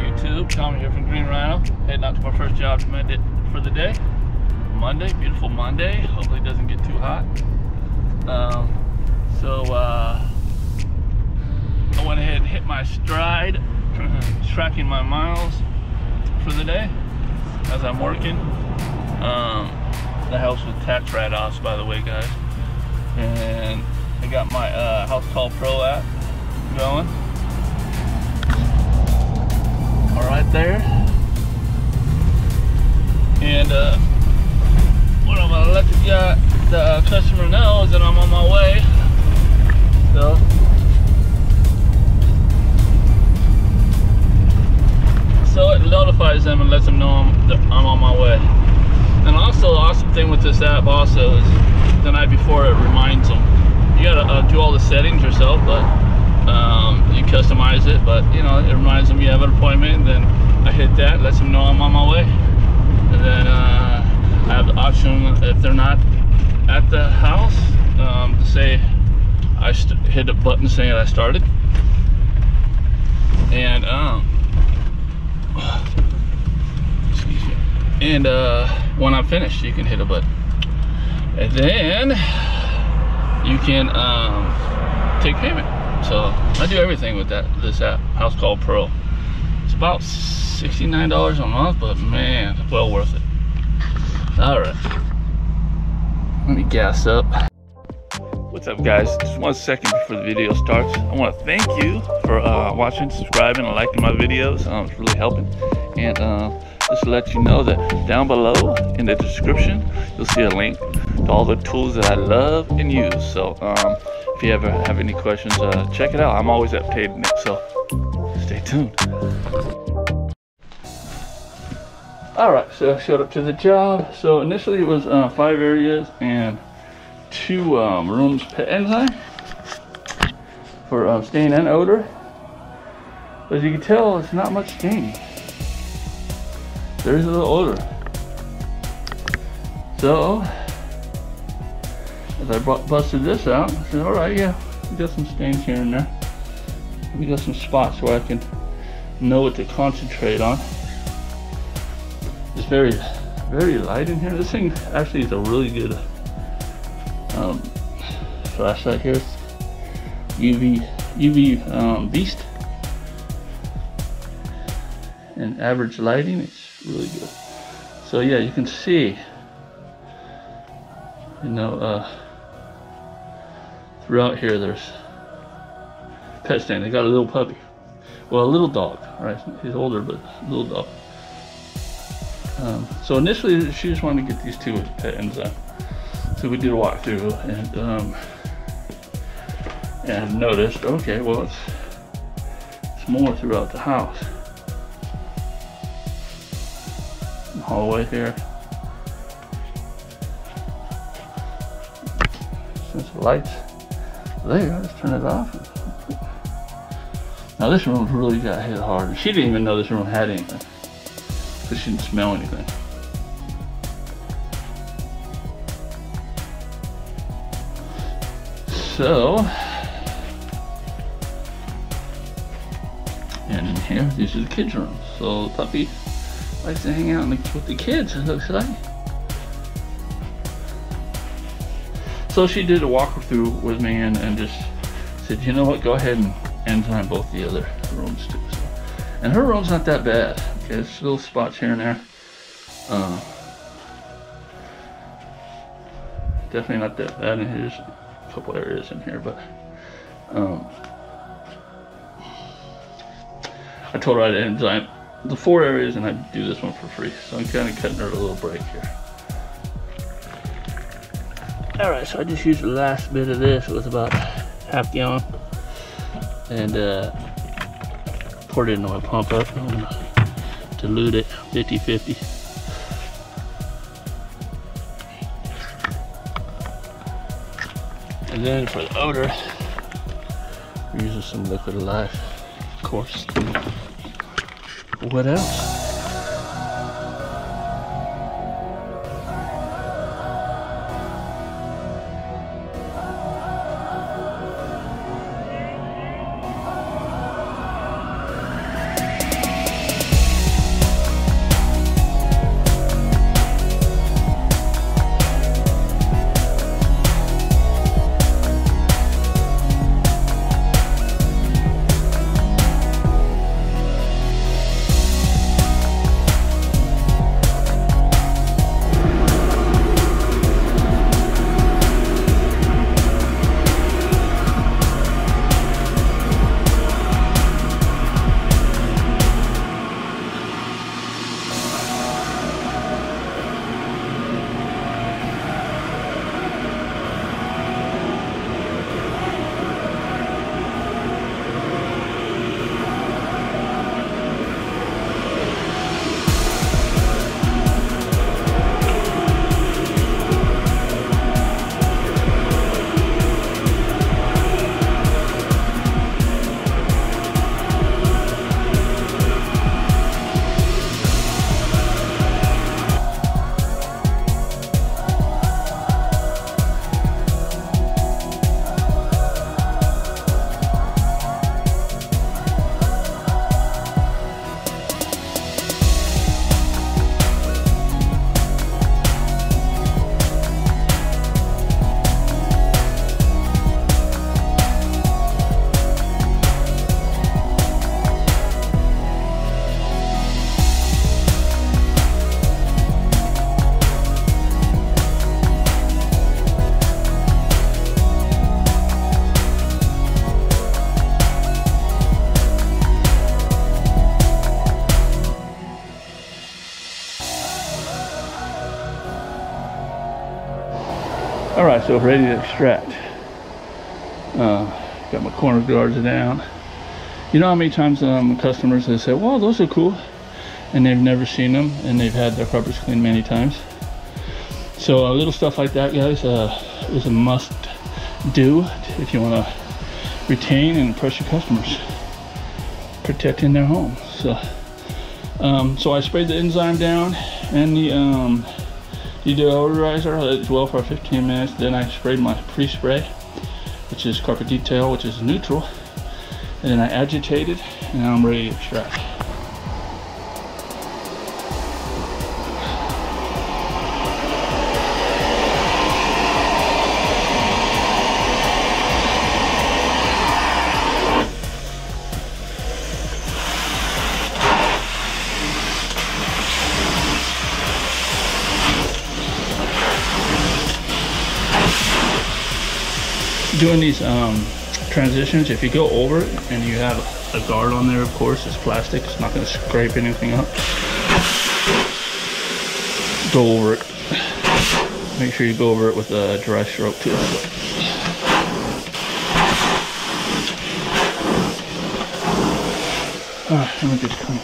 YouTube? Tommy here from Green Rhino, heading out to my first job for the day. Monday, beautiful Monday. Hopefully it doesn't get too hot. I went ahead and hit my stride, tracking my miles for the day as I'm working. That helps with tax write-offs, by the way, guys. And I got my House Call Pro app going. All right there. And what I'm gonna let the customer know is that I'm on my way. So it notifies them and lets them know I'm on my way. And also, the awesome thing with this app also is the night before it reminds them. You gotta do all the settings yourself, but you customize it. But you know, it reminds them you have an appointment. And then I hit that, lets them know I'm on my way. And then I have the option, if they're not at the house, to say I hit a button saying I started. And excuse me. And when I'm finished, you can hit a button, and then you can take payment. So I do everything with this app, House Call Pro. It's about $69 a month, but man, well worth it. All right, let me gas up. What's up, guys? Just 1 second before the video starts, I want to thank you for watching, subscribing, and liking my videos. It's really helping. And just to let you know that down below in the description, you'll see a link to all the tools that I love and use. So if you ever have any questions, check it out. I'm always updating it, so stay tuned. All right, so I showed up to the job. So initially it was 5 areas and 2 rooms per enzyme for stain and odor. But as you can tell, it's not much stain. There's a little odor. So as I busted this out, I said, all right, yeah, we got some stains here and there. We got some spots where I can know what to concentrate on. It's very, very light in here. This thing actually is a really good flashlight here. UV Beast. And average lighting, it's really good. So yeah, you can see, you know, throughout here there's pet stain. They got a little puppy, well, a little dog. Right, he's older, but a little dog. So initially she just wanted to get these 2 pet enzyme. So we did a walkthrough and noticed, okay, well, it's more throughout the house. Hallway here. Since the lights there, let's turn it off. Now this room really got hit hard. She didn't even know this room had anything because she didn't smell anything. So, and in here, these are the kids' rooms. So the puppy likes to hang out with the kids, it looks like. So she did a walkthrough with me and just said, you know what, go ahead and enzyme both the other rooms too. So, and her room's not that bad. Okay, there's little spots here and there. Definitely not that bad. And here's a couple areas in here, but I told her I'd enzyme the 4 areas and I'd do this one for free. So I'm kind of cutting her a little break here. All right, so I just used the last bit of this. It was about ½ gallon, and poured it into my pump up. I'm gonna dilute it 50-50. And then for the odor, we're using some Liquid Alive, of course. What else? All right, so ready to extract. Got my corner guards down. You know how many times customers have said, well, those are cool, and they've never seen them, and they've had their carpets cleaned many times. So little stuff like that, guys, is a must do if you want to retain and impress your customers, protecting their home. So so I sprayed the enzyme down and the deodorizer, let it dwell for 15 minutes. Then I sprayed my pre-spray, which is carpet detail, which is neutral, and then I agitated, and now I'm ready to extract. Doing these transitions, if you go over it and you have a guard on there, of course, it's plastic, it's not going to scrape anything up. Go over it. Make sure you go over it with a dry stroke too. Alright, let me just clean.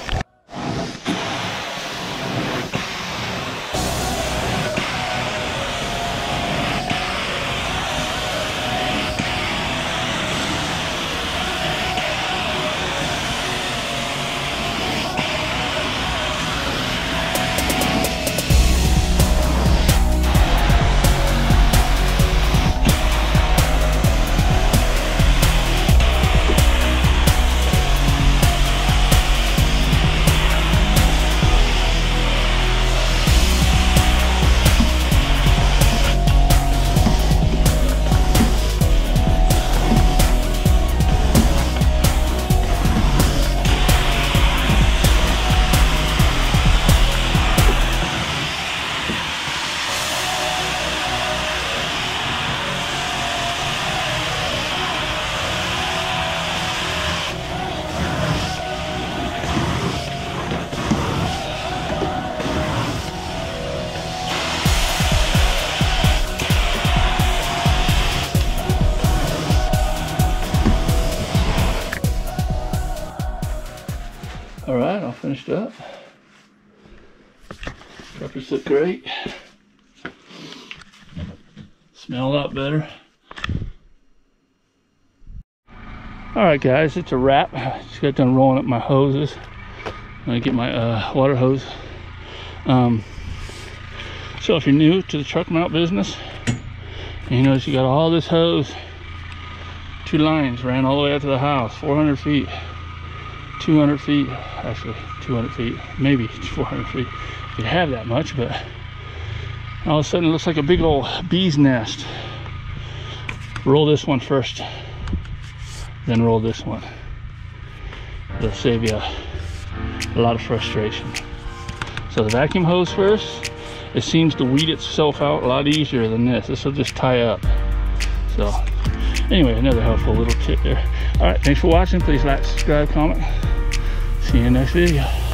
Alright, all finished up. Carpets look great. Smell a lot better. Alright guys, it's a wrap. Just got done rolling up my hoses. I'm gonna get my water hose. So if you're new to the truck mount business, and you notice you got all this hose, 2 lines ran all the way out to the house, 400 feet. 200 feet, actually 200 feet, maybe 400 feet if you have that much, but all of a sudden it looks like a big old bee's nest. Roll this one first, then roll this one. It'll save you a lot of frustration. So the vacuum hose first, it seems to weed itself out a lot easier than this. This will just tie up. So anyway, another helpful little tip there. All right, thanks for watching. Please like, subscribe, comment. See you in the next video.